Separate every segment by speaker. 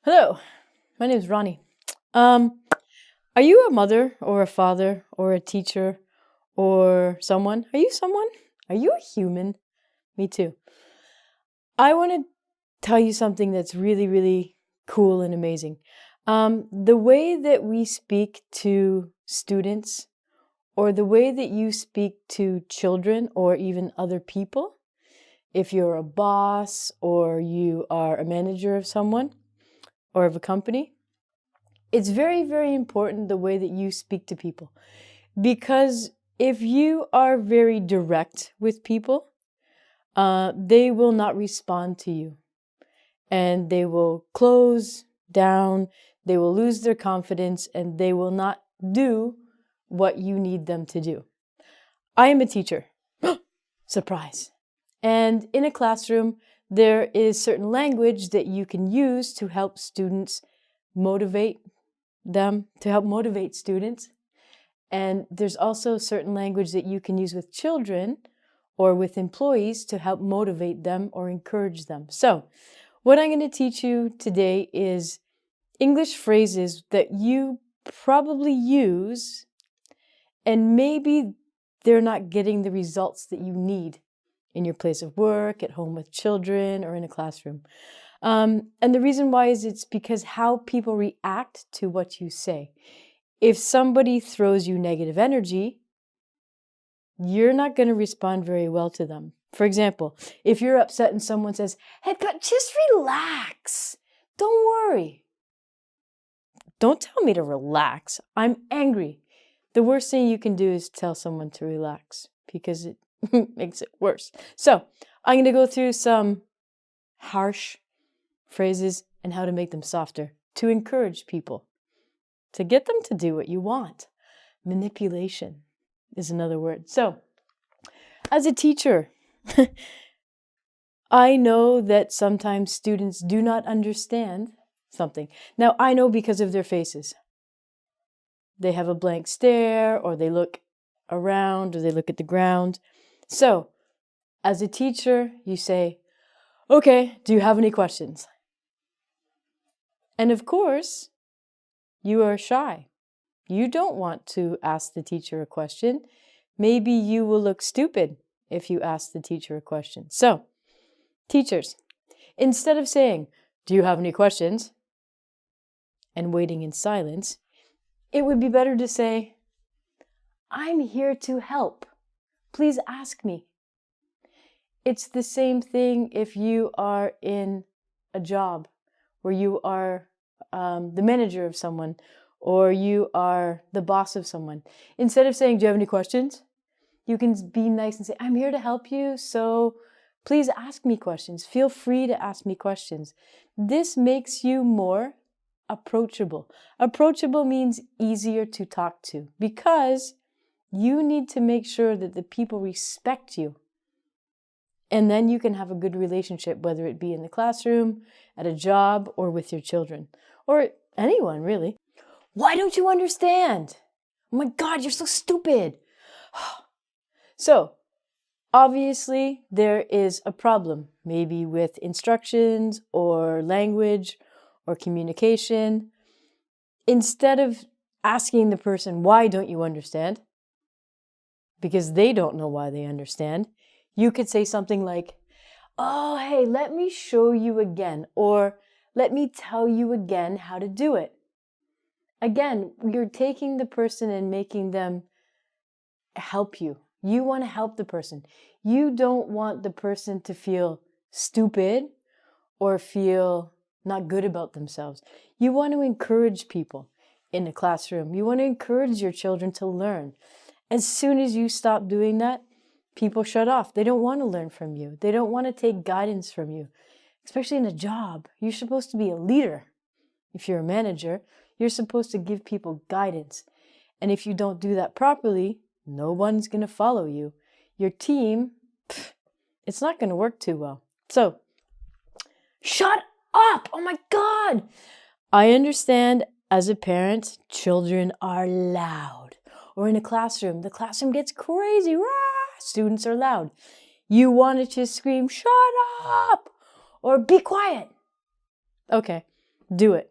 Speaker 1: Hello, my name is Ronnie. Are you a mother or a father or a teacher or someone? Are you someone? Are you a human? Me too. I want to tell you something that's really, really cool and amazing. The way that we speak to students or the way that you speak to children or even other people, if you're a boss or you are a manager of someone or of a company, it's very, very important the way that you speak to people. Because if you are very direct with people, they will not respond to you. And they will close down, they will lose their confidence, and they will not do what you need them to do. I am a teacher. Surprise. And in a classroom, there is certain language that you can use to help students motivate them, to help motivate students. And there's also certain language that you can use with children or with employees to help motivate them or encourage them. So what I'm going to teach you today is English phrases that you probably use and maybe they're not getting the results that you need in your place of work, at home with children, or in a classroom. And the reason why is it's because how people react to what you say. If somebody throws you negative energy, you're not going to respond very well to them. For example, if you're upset and someone says, "Hey, but just relax. Don't worry." Don't tell me to relax. I'm angry. The worst thing you can do is tell someone to relax because it makes it worse. So I'm going to go through some harsh phrases and how to make them softer to encourage people, to get them to do what you want. Manipulation is another word. So as a teacher, I know that sometimes students do not understand something. Now, I know because of their faces. They have a blank stare, or they look around, or they look at the ground. So, as a teacher, you say, "Okay, do you have any questions?" And of course, you are shy. You don't want to ask the teacher a question. Maybe you will look stupid if you ask the teacher a question. So, teachers, instead of saying, "Do you have any questions?" and waiting in silence, it would be better to say, "I'm here to help. Please ask me." It's the same thing if you are in a job where you are the manager of someone or you are the boss of someone. Instead of saying, "Do you have any questions?" you can be nice and say, "I'm here to help you, so please ask me questions. Feel free to ask me questions." This makes you more approachable. Approachable means easier to talk to because you need to make sure that the people respect you. And then you can have a good relationship, whether it be in the classroom, at a job, or with your children, or anyone really. "Why don't you understand? Oh my God, you're so stupid." So, obviously, there is a problem, maybe with instructions or language or communication. Instead of asking the person, "Why don't you understand?" because they don't know why they understand, you could say something like, "Oh, hey, let me show you again," or "Let me tell you again how to do it." Again, you're taking the person and making them help you. You want to help the person. You don't want the person to feel stupid or feel not good about themselves. You want to encourage people in the classroom. You want to encourage your children to learn. As soon as you stop doing that, people shut off. They don't want to learn from you. They don't want to take guidance from you, especially in a job. You're supposed to be a leader. If you're a manager, you're supposed to give people guidance. And if you don't do that properly, no one's going to follow you. Your team, it's not going to work too well. So, shut up! Oh my God! I understand as a parent, children are loud. Or in a classroom, the classroom gets crazy. Rah! Students are loud. You want to just scream, "Shut up!" or "Be quiet." Okay, do it.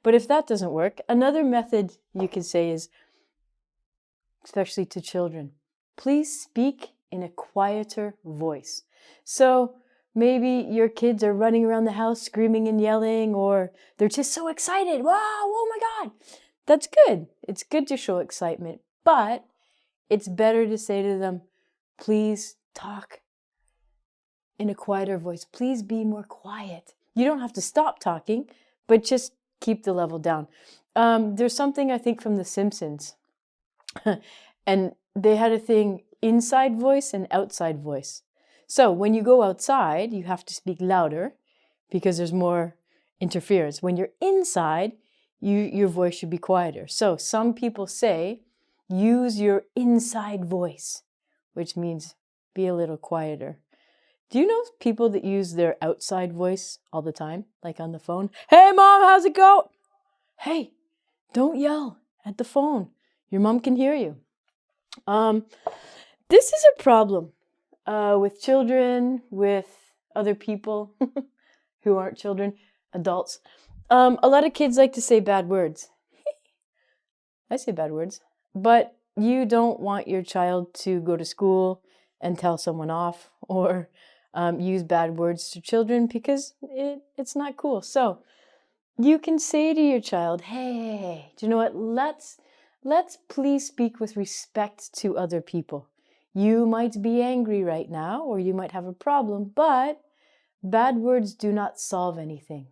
Speaker 1: But if that doesn't work, another method you can say is, especially to children, please speak in a quieter voice. So maybe your kids are running around the house screaming and yelling, or they're just so excited. Wow, oh my God. That's good. It's good to show excitement, but it's better to say to them, please talk in a quieter voice. Please be more quiet. You don't have to stop talking, but just keep the level down. There's something I think from The Simpsons, and they had a thing, inside voice and outside voice. So when you go outside, you have to speak louder because there's more interference. When you're inside, your voice should be quieter. So some people say, use your inside voice, which means be a little quieter. Do you know people that use their outside voice all the time, like on the phone? Hey, Mom, how's it going? Hey, don't yell at the phone. Your mom can hear you. This is a problem with children, with other people who aren't children, adults. A lot of kids like to say bad words. I say bad words, but you don't want your child to go to school and tell someone off or use bad words to children because it's not cool. So you can say to your child, hey, do you know what? Let's please speak with respect to other people. You might be angry right now, or you might have a problem, but bad words do not solve anything.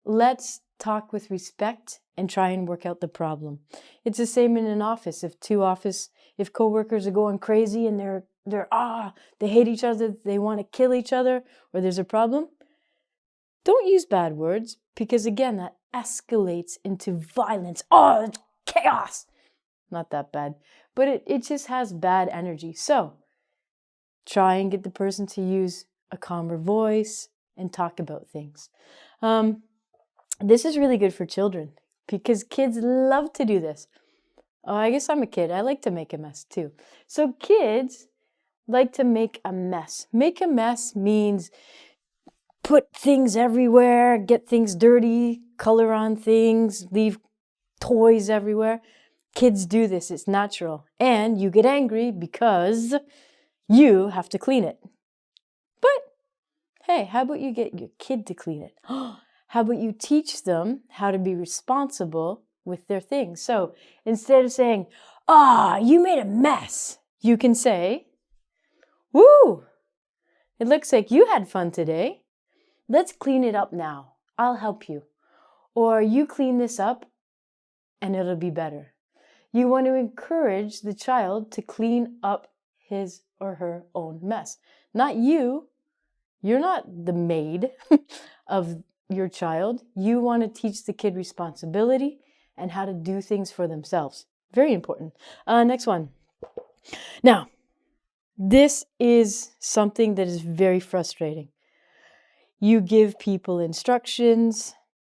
Speaker 1: Let's talk with respect and try and work out the problem. It's the same in an office. If coworkers are going crazy and they hate each other, they want to kill each other, or there's a problem, don't use bad words because, again, that escalates into violence. Oh, it's chaos. Not that bad, but it just has bad energy. So try and get the person to use a calmer voice and talk about things. This is really good for children because kids love to do this. Oh, I guess I'm a kid. I like to make a mess too. So kids like to make a mess. Make a mess means put things everywhere, get things dirty, color on things, leave toys everywhere. Kids do this. It's natural. And you get angry because you have to clean it. But hey, how about you get your kid to clean it? How about you teach them how to be responsible with their things? So instead of saying, you made a mess, you can say, woo, it looks like you had fun today. Let's clean it up now. I'll help you. Or you clean this up and it'll be better. You want to encourage the child to clean up his or her own mess. Not you. You're not the maid of your child. You want to teach the kid responsibility and how to do things for themselves. Very important. Next one. Now, this is something that is very frustrating. You give people instructions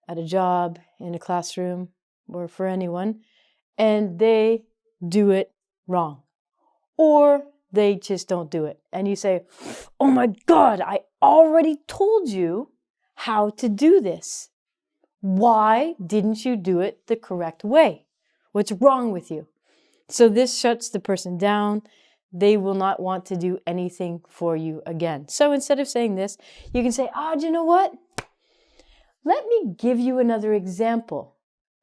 Speaker 1: at a job, in a classroom, or for anyone, and they do it wrong. Or they just don't do it. And you say, oh my God, I already told you how to do this. Why didn't you do it the correct way? What's wrong with you? So this shuts the person down. They will not want to do anything for you again. So instead of saying this, you can say, do you know what? Let me give you another example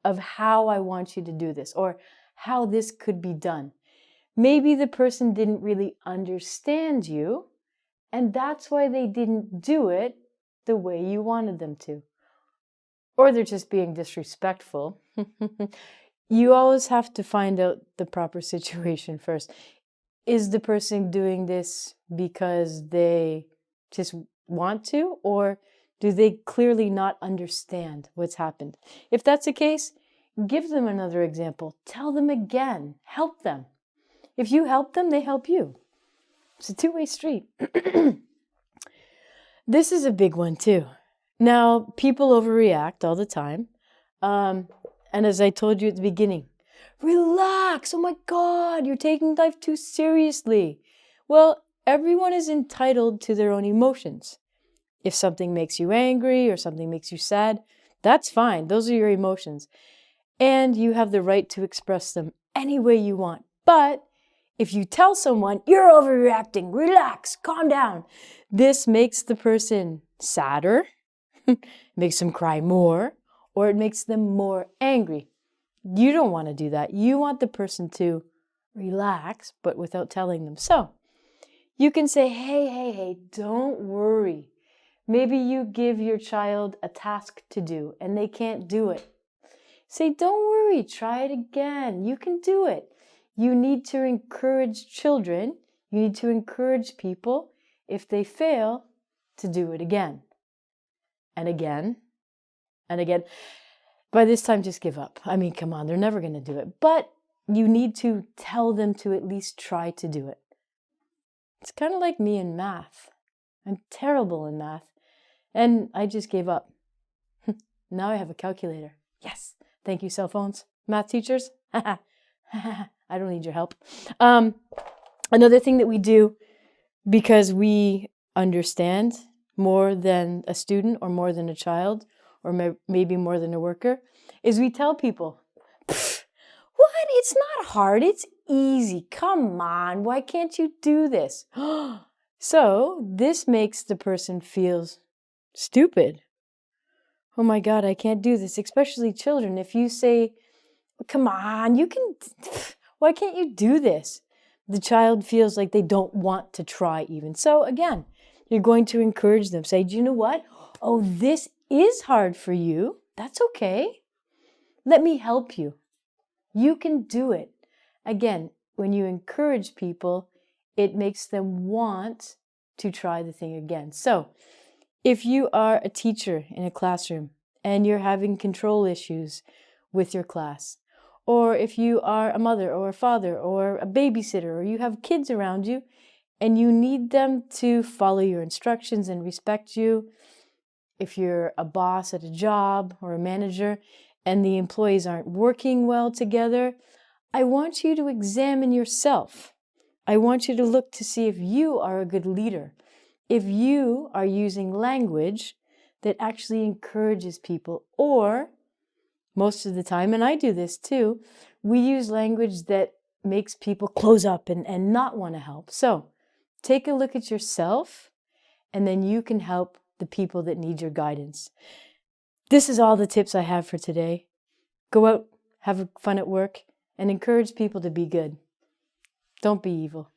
Speaker 1: of how I want you to do this, or how this could be done. Maybe the person didn't really understand you, and that's why they didn't do it the way you wanted them to. Or they're just being disrespectful. You always have to find out the proper situation first. Is the person doing this because they just want to, or do they clearly not understand what's happened? If that's the case, give them another example. Tell them again. Help them. If you help them, they help you. It's a two-way street. This is a big one too. Now, people overreact all the time. And as I told you at the beginning, relax. Oh my God, you're taking life too seriously. Well, everyone is entitled to their own emotions. If something makes you angry or something makes you sad, That's fine. Those are your emotions. And you have the right to express them any way you want. But if you tell someone, you're overreacting, relax, calm down, this makes the person sadder, makes them cry more, or it makes them more angry. You don't want to do that. You want the person to relax, but without telling them. So you can say, hey, don't worry. Maybe you give your child a task to do and they can't do it. Say, don't worry, try it again. You can do it. You need to encourage children. You need to encourage people, if they fail, to do it again. And again. And again. By this time, just give up. I mean, come on, they're never going to do it. But you need to tell them to at least try to do it. It's kind of like me in math. I'm terrible in math. And I just gave up. Now I have a calculator. Yes. Thank you, cell phones. Math teachers. I don't need your help. Another thing that we do, because we understand more than a student or more than a child, or maybe more than a worker, is we tell people, what? It's not hard. It's easy. Come on. Why can't you do this? So this makes the person feel stupid. Oh my God, I can't do this, especially children. If you say, come on, why can't you do this? The child feels like they don't want to try even. So again, you're going to encourage them. Say, do you know what? Oh, this is hard for you. That's okay. Let me help you. You can do it. Again, when you encourage people, it makes them want to try the thing again. So if you are a teacher in a classroom and you're having control issues with your class, or if you are a mother or a father or a babysitter, or you have kids around you and you need them to follow your instructions and respect you, if you're a boss at a job or a manager and the employees aren't working well together, I want you to examine yourself. I want you to look to see if you are a good leader, if you are using language that actually encourages people, or most of the time, and I do this too, we use language that makes people close up and not want to help. So take a look at yourself, and then you can help the people that need your guidance. This is all the tips I have for today. Go out, have fun at work, and encourage people to be good. Don't be evil.